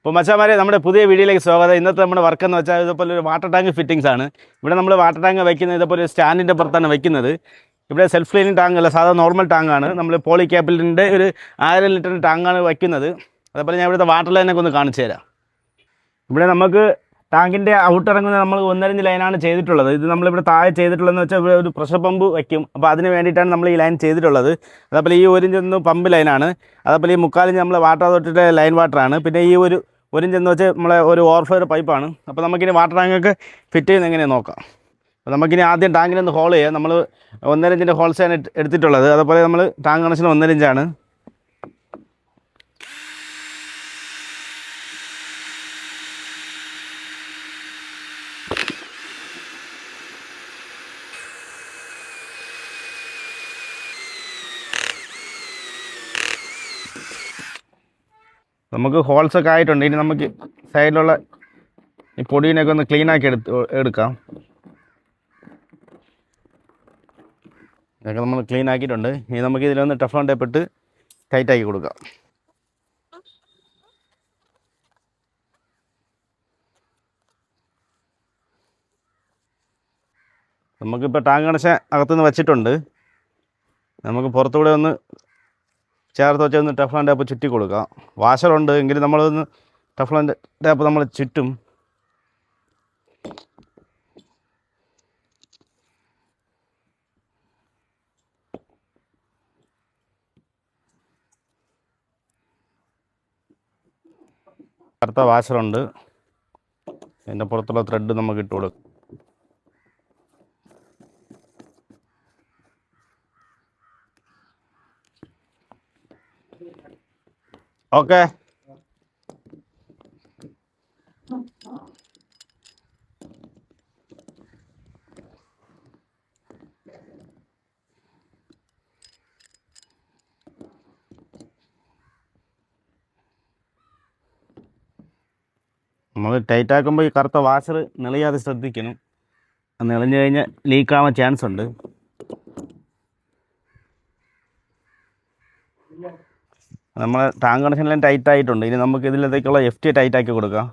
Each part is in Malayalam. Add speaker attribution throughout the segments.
Speaker 1: അപ്പോൾ മച്ചാമാരെ നമ്മുടെ പുതിയ വീഡിയോയിലേക്ക് സ്വാഗതം. ഇന്നത്തെ നമ്മുടെ വർക്ക് എന്ന് വെച്ചാൽ ഇതുപോലെ ഒരു വാട്ടർ ടാങ്ക് ഫിറ്റിംഗ്സ് ആണ്. ഇവിടെ നമ്മൾ വാട്ടർ ടാങ്ക് വയ്ക്കുന്നത് ഇതുപോലെ സ്റ്റാൻഡിൻ്റെ പുറത്താണ് വയ്ക്കുന്നത്. ഇവിടെ സെൽഫ് ക്ലീനിങ് ടാങ്ക് അല്ല, സാധാരണ നോർമൽ ടാങ്കാണ്. നമ്മൾ പോളി ക്യാപ്പിലിൻ്റെ ഒരു 1000 ലിറ്ററിൻ്റെ ടാങ്കാണ് വയ്ക്കുന്നത്. അതേപോലെ ഞാൻ ഇവിടുത്തെ വാട്ടർ ലൈനൊക്കെ ഒന്ന് കാണിച്ചു തരാം. ഇവിടെ നമുക്ക് ടാങ്കിൻ്റെ ഔട്ട് ഇറങ്ങുന്നത് നമ്മൾ 1.5 ലൈനാണ് ചെയ്തിട്ടുള്ളത്. ഇത് നമ്മളിവിടെ താഴെ ചെയ്തിട്ടുള്ളതെന്ന് വെച്ചാൽ ഇവിടെ ഒരു പ്രഷർ പമ്പ് വയ്ക്കും. അപ്പോൾ അതിന് വേണ്ടിയിട്ടാണ് നമ്മൾ ഈ ലൈൻ ചെയ്തിട്ടുള്ളത്. അതേപോലെ ഈ 1 ഇഞ്ച് പമ്പ് ലൈനാണ്. അതേപോലെ ഈ 3/4 ഇഞ്ച് നമ്മൾ വാട്ടർ അതോറിറ്റിയുടെ ലൈൻ വാട്ടറാണ്. പിന്നെ ഈ 1 ഇഞ്ച് എന്ന് വെച്ചാൽ നമ്മളെ ഒരു ഓവർഫ്ലോ പൈപ്പാണ്. അപ്പോൾ നമുക്കിനി വാട്ടർ ടാങ്കൊക്കെ ഫിറ്റ് ചെയ്യുന്നത് എങ്ങനെയാണ് നോക്കാം. അപ്പോൾ നമുക്കിനി ആദ്യം ടാങ്കിനൊന്ന് ഹോൾ ചെയ്യാം. നമ്മൾ 1.5 ഇഞ്ചിൻ്റെ ഹോൾസാണ് എടുത്തിട്ടുള്ളത്. അതുപോലെ നമ്മൾ ടാങ്ക് കണക്ഷൻ 1.5 ഇഞ്ചാണ്. നമുക്ക് ഹോൾസൊക്കെ ആയിട്ടുണ്ട്. ഇനി നമുക്ക് സൈഡിലുള്ള ഈ പൊടിയിനൊക്കെ ഒന്ന് ക്ലീനാക്കി എടുക്കാം. ഇതൊക്കെ നമ്മൾ ക്ലീൻ ആക്കിയിട്ടുണ്ട്. ഇനി നമുക്ക് ഇതിലൊന്ന് ടെഫ്ലോൺ ടേപ്പ് ഇട്ട് ടൈറ്റാക്കി കൊടുക്കാം. നമുക്കിപ്പോൾ ടാങ്ക് കണക്ഷൻ അകത്തുനിന്ന് വെച്ചിട്ടുണ്ട്. നമുക്ക് പുറത്തുകൂടെ ഒന്ന് ചേർത്ത് വെച്ച് ഒന്ന് ടെഫ്ലോൺ ടേപ്പ് ചുറ്റി കൊടുക്കാം. വാഷറുണ്ട് എങ്കിലും നമ്മളൊന്ന് ടെഫ്ലോൺ ടേപ്പ് നമ്മൾ ചുറ്റും. അടുത്ത വാഷറുണ്ട്, അതിൻ്റെ പുറത്തുള്ള ത്രെഡ് നമുക്ക് ഇട്ട് കൊടുക്കും. ഓക്കെ, നമ്മൾ ടൈറ്റ് ആക്കുമ്പോൾ ഈ കറുത്ത വാഷർ നിളയാതെ ശ്രദ്ധിക്കണം. നിളഞ്ഞു കഴിഞ്ഞാൽ ലീക്കാവാൻ ചാൻസ് ഉണ്ട്. നമ്മൾ ടാങ്ക് കണക്ഷനെല്ലാം ടൈറ്റ് ആയിട്ടുണ്ട്. ഇനി നമുക്ക് ഇതിലത്തേക്കുള്ള FT ടൈറ്റ് ആക്കി കൊടുക്കാം.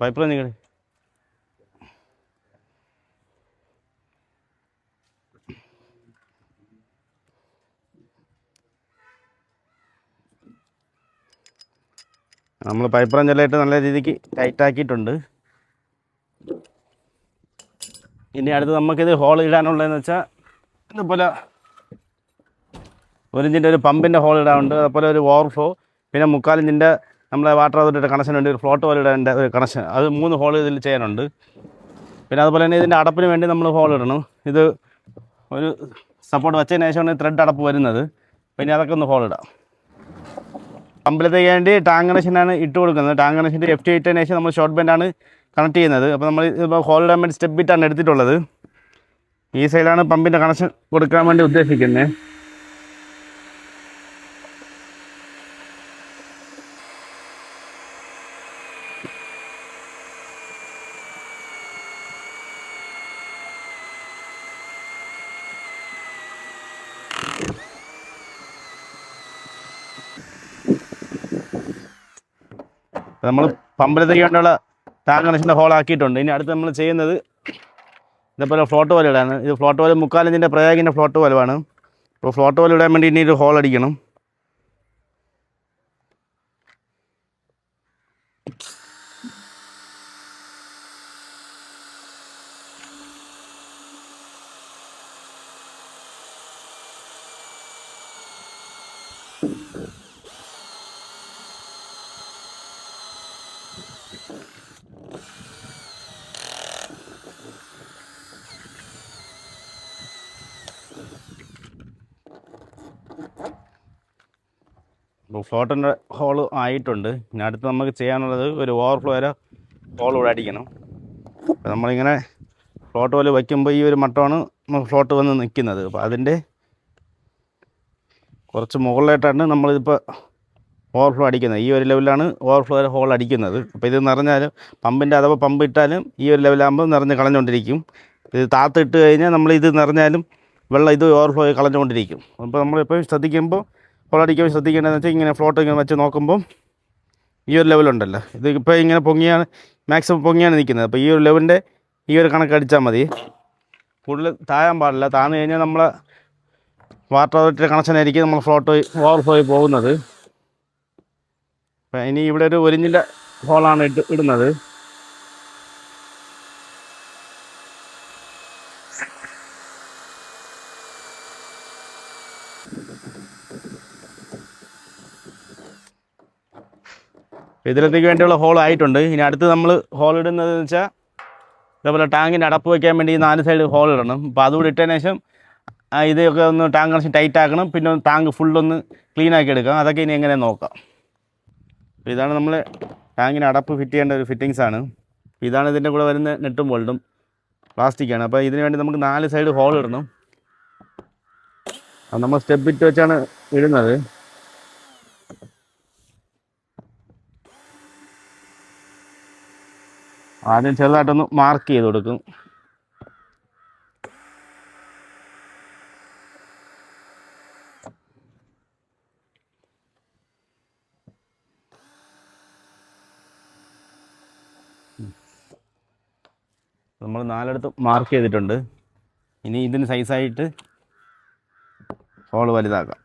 Speaker 1: പൈപ്പ് നിങ്ങൾ നമ്മൾ പൈപ്പ് റഞ്ചെല്ലായിട്ട് നല്ല രീതിക്ക് ടൈറ്റ് ആക്കിയിട്ടുണ്ട്. ഇനി അടുത്ത് നമുക്കിത് ഹോൾ ഇടാനുള്ളതെന്ന് വെച്ചാൽ ഇതുപോലെ 1 ഇഞ്ചിൻ്റെ ഒരു പമ്പിൻ്റെ ഹോൾ ഇടാനുണ്ട്. അതുപോലെ ഒരു ഓവർഫ്ലോ, പിന്നെ 3/4 ഇഞ്ചിൻ്റെ നമ്മളെ വാട്ടർ അതോറിറ്റിയുടെ കണക്ഷൻ വേണ്ടി ഒരു ഫ്ലോട്ട് പോലെ ഇടേണ്ട ഒരു കണക്ഷൻ, അത് 3 ഹോൾ ഇതിൽ ചെയ്യാനുണ്ട്. പിന്നെ അതുപോലെ തന്നെ ഇതിൻ്റെ അടപ്പിന് വേണ്ടി നമ്മൾ ഹോൾ ഇടണം. ഇത് ഒരു സപ്പോർട്ട് വെച്ചതിന് ശേഷമാണ് ത്രെഡ് അടപ്പ് വരുന്നത്. പിന്നെ അതൊക്കെ ഒന്ന് ഹോൾ ഇടാം. പമ്പിലത്തേക്ക് വേണ്ടി ടാങ്ക് കണക്ഷനാണ് ഇട്ട് കൊടുക്കുന്നത്. ടാങ്ക് കണക്ഷൻ്റെ FT ഇട്ടതിന് ശേഷം നമ്മൾ ഷോർട്ട് ബെൻഡാണ് കണക്ട് ചെയ്യുന്നത്. അപ്പോൾ നമ്മൾ ഇപ്പോൾ ഹോൾ ഇടാൻ വേണ്ടി സ്റ്റെപ്പ് ബിറ്റാണ് എടുത്തിട്ടുള്ളത്. ഈ സൈഡാണ് പമ്പിൻ്റെ കണക്ഷൻ കൊടുക്കാൻ വേണ്ടി ഉദ്ദേശിക്കുന്നത്. നമ്മൾ പമ്പിലത്തേക്ക് വേണ്ടിയുള്ള ടാങ്ക് കണക്ഷൻ്റെ ഹോൾ ആക്കിയിട്ടുണ്ട്. ഇനി അടുത്ത് നമ്മൾ ചെയ്യുന്നത് ഇതേപോലെ ഫ്ലോട്ട് പോലെ ഇടാണ്. ഇത് ഫ്ലോട്ട് പോലെ 3/4 ഇഞ്ചിൻ്റെ പ്രയാഗിൻ്റെ ഫ്ലോട്ട് പോലെയാണ്. അപ്പോൾ ഫ്ലോട്ട് പോലെ ഇടാൻ വേണ്ടി ഇനി ഒരു ഹോൾ അടിക്കണം. അപ്പോൾ ഫ്ലോട്ടിൻ്റെ ഹോൾ ആയിട്ടുണ്ട്. ഇനി അടുത്ത് നമുക്ക് ചെയ്യാനുള്ളത് ഒരു ഓവർഫ്ലോ വരെ ഹോൾ ഇവിടെ അടിക്കണം. അപ്പോൾ നമ്മളിങ്ങനെ ഫ്ലോട്ട് പോലെ വയ്ക്കുമ്പോൾ ഈ ഒരു മട്ടമാണ് ഫ്ലോട്ട് വന്ന് നിൽക്കുന്നത്. അപ്പോൾ അതിൻ്റെ കുറച്ച് മുകളിലായിട്ടാണ് നമ്മളിതിപ്പോൾ ഓവർഫ്ലോ അടിക്കുന്നത്. ഈ ഒരു ലെവലിലാണ് ഓവർഫ്ലോ ഹോൾ അടിക്കുന്നത്. അപ്പോൾ ഇത് നിറഞ്ഞാലും പമ്പിൻ്റെ അഥവാ പമ്പ് ഇട്ടാലും ഈ ഒരു ലെവലാകുമ്പോൾ നിറഞ്ഞ് കളഞ്ഞുകൊണ്ടിരിക്കും. ഇത് താത്തിട്ട് കഴിഞ്ഞാൽ നമ്മളിത് നിറഞ്ഞാലും വെള്ളം ഇത് ഓവർഫ്ലോ കളഞ്ഞുകൊണ്ടിരിക്കും. അപ്പോൾ നമ്മളിപ്പോൾ ശ്രദ്ധിക്കുമ്പോൾ ഹോൾ അടിക്കുമ്പോൾ ശ്രദ്ധിക്കേണ്ടതെന്ന് വെച്ചാൽ ഇങ്ങനെ ഫ്ലോട്ട് ഇങ്ങനെ വെച്ച് നോക്കുമ്പോൾ ഈ ഒരു ലെവലുണ്ടല്ലോ, ഇത് ഇപ്പോൾ ഇങ്ങനെ പൊങ്ങിയാണ്, മാക്സിമം പൊങ്ങിയാണ് നിൽക്കുന്നത്. അപ്പോൾ ഈ ഒരു ലെവലിൻ്റെ ഈ ഒരു കണക്ക് അടിച്ചാൽ മതി. കൂടുതൽ താഴാൻ പാടില്ല. താഴ്ന്നു കഴിഞ്ഞാൽ നമ്മളെ വാട്ടർ അതോറിറ്റിയുടെ കണക്ഷനായിരിക്കും നമ്മൾ ഫ്ലോട്ട് ഓവർഫ്ലോയിൽ പോകുന്നത്. അപ്പം ഇനി ഇവിടെ ഒരു 1 ഇഞ്ചിൻ്റെ ഹോളാണ് ഇടുന്നത്. ഇതിലത്തേക്ക് വേണ്ടിയുള്ള ഹോൾ ആയിട്ടുണ്ട്. ഇനി അടുത്ത് നമ്മൾ ഹോൾ ഇടുന്നതെന്ന് വെച്ചാൽ അതേപോലെ ടാങ്കിൻ്റെ അടപ്പ് വയ്ക്കാൻ വേണ്ടി 4 സൈഡ് ഹോൾ ഇടണം. അപ്പോൾ അതുകൂടി ഇട്ടതിന് ശേഷം ഇതൊക്കെ ഒന്ന് ടാങ്ക് കണക്ഷൻ ടൈറ്റ് ആക്കണം. പിന്നെ ടാങ്ക് ഫുള്ളൊന്ന് ക്ലീൻ ആക്കി എടുക്കാം. അതൊക്കെ ഇനി എങ്ങനെ നോക്കാം. ഇതാണ് നമ്മൾ ടാങ്കിന് അടപ്പ് ഫിറ്റ് ചെയ്യേണ്ട ഒരു ഫിറ്റിങ്സാണ്. ഇതാണ് ഇതിൻ്റെ കൂടെ വരുന്ന നെട്ടും ബോൾട്ടും, പ്ലാസ്റ്റിക്കാണ്. അപ്പോൾ ഇതിന് വേണ്ടി നമുക്ക് 4 സൈഡ് ഹോൾ ഇടണം. അത് നമ്മൾ സ്റ്റെപ്പ് ഇട്ട് വെച്ചാണ് ഇടുന്നത്. ആദ്യം ചെറുതായിട്ടൊന്ന് മാർക്ക് ചെയ്ത് കൊടുക്കും. നമ്മൾ 4 മാർക്ക് ചെയ്തിട്ടുണ്ട്. ഇനി ഇതിന് സൈസായിട്ട് ഹോൾ വലുതാക്കാം.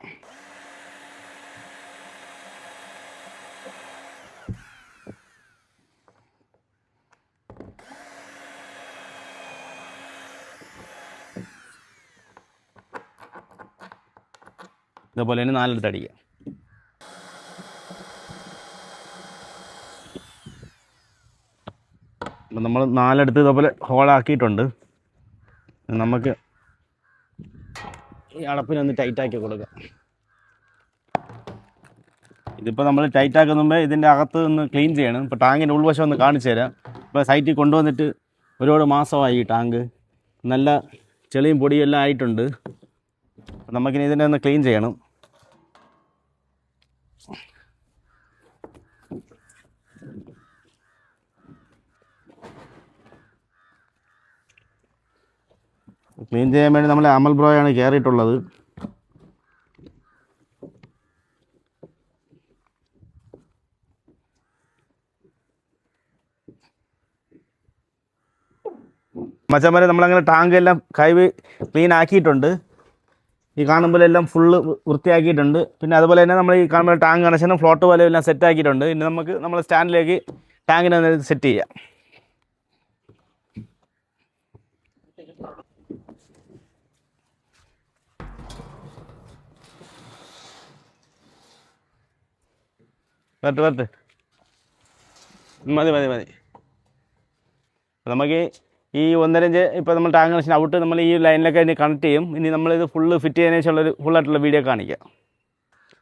Speaker 1: ഇതേപോലെ തന്നെ 4 അടിക്കുക. അപ്പം നമ്മൾ 4 ഇതേപോലെ ഹോളാക്കിയിട്ടുണ്ട്. നമുക്ക് ഈ അടപ്പിനൊന്ന് ടൈറ്റാക്കി കൊടുക്കാം. ഇതിപ്പോൾ നമ്മൾ ടൈറ്റാക്കുന്ന മുമ്പേ ഇതിൻ്റെ അകത്ത് ഒന്ന് ക്ലീൻ ചെയ്യണം. ഇപ്പോൾ ടാങ്കിൻ്റെ ഉൾവശം ഒന്ന് കാണിച്ചു തരാം. ഇപ്പോൾ സൈറ്റിൽ കൊണ്ടുവന്നിട്ട് ഒരുപാട് മാസമായി. ടാങ്ക് നല്ല ചെളിയും പൊടിയും എല്ലാം ആയിട്ടുണ്ട്. നമുക്കിനി ഇതിനെ ഒന്ന് ക്ലീൻ ചെയ്യണം. ക്ലീൻ ചെയ്യാൻ വേണ്ടി നമ്മൾ അമൽ ബ്രോയാണ് കയറിയിട്ടുള്ളത്. മച്ചന്മാരെ നമ്മളങ്ങനെ ടാങ്ക് എല്ലാം കൈവ് ക്ലീൻ ആക്കിയിട്ടുണ്ട്. ഈ കാണുമ്പോഴെല്ലാം ഫുള്ള് വൃത്തിയാക്കിയിട്ടുണ്ട്. പിന്നെ അതുപോലെ തന്നെ നമ്മൾ ഈ കാണുമ്പോൾ ടാങ്ക് കണക്ഷനും ഫ്ലോട്ട് പോലെ എല്ലാം സെറ്റ് ആക്കിയിട്ടുണ്ട്. ഇനി നമുക്ക് നമ്മൾ സ്റ്റാൻഡിലേക്ക് ടാങ്കിനെ സെറ്റ് ചെയ്യാം. വരട്ടെ മതി. നമുക്ക് ഈ 1.5 ഇഞ്ച് ഇപ്പോൾ നമ്മൾ ടാങ്ക് കണക്ഷൻ ഔട്ട് നമ്മൾ ഈ ലൈനിലൊക്കെ ഇനി കണക്ട് ചെയ്യും. ഇനി നമ്മളിത് ഫുള്ള് ഫിറ്റ് ചെയ്യുന്നതിന് ശേഷമുള്ളൊരു ഫുള്ളായിട്ടുള്ള വീഡിയോ കാണിക്കാം.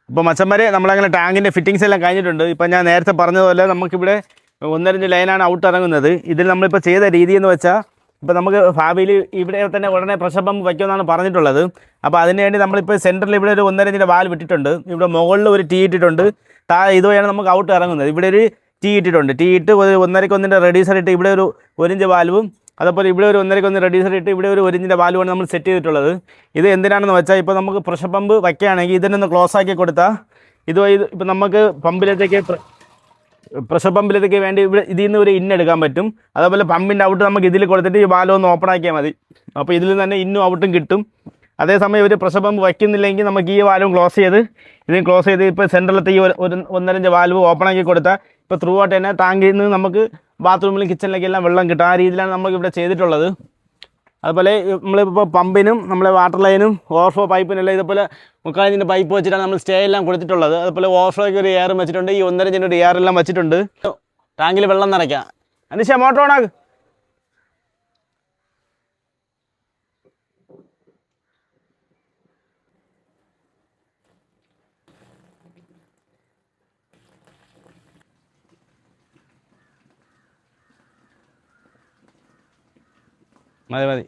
Speaker 1: ഇപ്പോൾ മച്ചന്മാരെ നമ്മളങ്ങനെ ടാങ്കിൻ്റെ ഫിറ്റിങ്സ് എല്ലാം കഴിഞ്ഞിട്ടുണ്ട്. ഇപ്പോൾ ഞാൻ നേരത്തെ പറഞ്ഞതുപോലെ നമുക്കിവിടെ 1.5 ഇഞ്ച് ലൈനാണ് ഔട്ട് ഇറങ്ങുന്നത്. ഇതിൽ നമ്മളിപ്പോൾ ചെയ്ത രീതി എന്ന് വെച്ചാൽ, ഇപ്പോൾ നമുക്ക് ഭാവിയിൽ ഇവിടെ തന്നെ ഉടനെ പ്രഷർ പമ്പ് വയ്ക്കുമെന്നാണ് പറഞ്ഞിട്ടുള്ളത്. അപ്പോൾ അതിന് വേണ്ടി നമ്മളിപ്പോൾ സെൻറ്ററിൽ ഇവിടെ ഒരു 1.5 ഇഞ്ചിൻ്റെ വാൽ വിട്ടിട്ടുണ്ട്. ഇവിടെ മുകളിൽ ഒരു ടീ ഇട്ടിട്ടുണ്ട്. ഇതുവഴിയാണ് നമുക്ക് ഔട്ട് ഇറങ്ങുന്നത്. ഇവിടെ ഒരു ടീ ഇട്ടിട്ടുണ്ട്. ടീ ഇട്ട് 1.5 റെഡ്യൂസർ ഇട്ട് ഇവിടെ ഒരു 1 ഇഞ്ച് വാൽവും, അതുപോലെ ഇവിടെ ഒരു 1.5 റെഡ്യൂസർ ഇട്ട് ഇവിടെ ഒരു 1 ഇഞ്ചിൻ്റെ വാൽവാണ് നമ്മൾ സെറ്റ് ചെയ്തിട്ടുള്ളത്. ഇത് എന്തിനാണെന്ന് വെച്ചാൽ, ഇപ്പോൾ നമുക്ക് പ്രഷർ പമ്പ് വയ്ക്കുകയാണെങ്കിൽ ഇതിനൊന്ന് ക്ലോസ് ആക്കി കൊടുത്താൽ ഇതുവഴി ഇപ്പോൾ നമുക്ക് പ്രഷർ പമ്പിലേക്ക് വേണ്ടി ഇവിടെ ഇതിൽ നിന്ന് ഒരു ഇന്നെടുക്കാൻ പറ്റും. അതേപോലെ പമ്പിൻ്റെ ഔട്ട് നമുക്ക് ഇതിൽ കൊടുത്തിട്ട് ഈ വാൽവ് ഒന്ന് ഓപ്പൺ ആക്കിയാൽ മതി. അപ്പോൾ ഇതിൽ തന്നെ ഇന്നും ഔട്ടും കിട്ടും. അതേസമയം ഒരു പ്രഷർ പമ്പ് വയ്ക്കുന്നില്ലെങ്കിൽ നമുക്ക് ഈ വാൽവും ക്ലോസ് ചെയ്ത് ഇപ്പോൾ സെൻറ്ററിലത്തെ ഈ 1.5 ഇഞ്ച് വാൽവ് ഓപ്പൺ ആക്കി കൊടുത്താൽ ഇപ്പോൾ ത്രൂ ആയിട്ട് തന്നെ ടാങ്കിൽ നിന്ന് നമുക്ക് ബാത്റൂമിലും കിച്ചണിലേക്കെല്ലാം വെള്ളം കിട്ടും. ആ രീതിയിലാണ് നമുക്ക് ഇവിടെ ചെയ്തിട്ടുള്ളത്. അതുപോലെ നമ്മളിപ്പോൾ പമ്പിനും നമ്മളെ വാട്ടർ ലൈനും ഓവർഫ്ലോ പൈപ്പിനെല്ലാം ഇതുപോലെ 3/4 ഇഞ്ചിൻ്റെ പൈപ്പ് വെച്ചിട്ടാണ് നമ്മൾ സ്റ്റേ എല്ലാം കൊടുത്തിട്ടുള്ളത്. അതുപോലെ ഓവർഫ്ലോയ്ക്ക് ഒരു എയറും വെച്ചിട്ടുണ്ട്. ഈ 1.5 ഇഞ്ചിൻ്റെ ഒരു എയറെല്ലാം വെച്ചിട്ടുണ്ട്. ടാങ്കിൽ വെള്ളം നിറയ്ക്കാം. അനീഷ മോട്ടർ ഓണാക്ക്. മതി.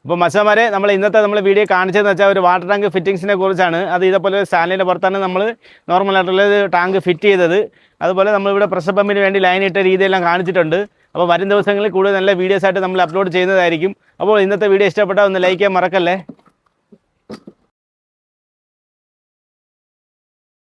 Speaker 1: അപ്പോൾ മച്ചാമാരെ നമ്മൾ ഇന്നത്തെ വീഡിയോ കാണിച്ചതെന്ന് വെച്ചാൽ ഒരു വാട്ടർ ടാങ്ക് ഫിറ്റിങ്സിനെ കുറിച്ചാണ്. അത് ഇതേപോലെ സ്റ്റാൻഡിൻ്റെ പുറത്താണ് നമ്മൾ നോർമലായിട്ടുള്ള ടാങ്ക് ഫിറ്റ് ചെയ്തത്. അതുപോലെ നമ്മളിവിടെ പ്രഷർ പമ്പിന് വേണ്ടി ലൈൻ ഇട്ട രീതിയെല്ലാം കാണിച്ചിട്ടുണ്ട്. അപ്പോൾ വരും ദിവസങ്ങളിൽ കൂടുതൽ നല്ല വീഡിയോസായിട്ട് നമ്മൾ അപ്ലോഡ് ചെയ്യുന്നതായിരിക്കും. അപ്പോൾ ഇന്നത്തെ വീഡിയോ ഇഷ്ടപ്പെട്ടാൽ ഒന്ന് ലൈക്ക് ചെയ്യാൻ മറക്കല്ലേ.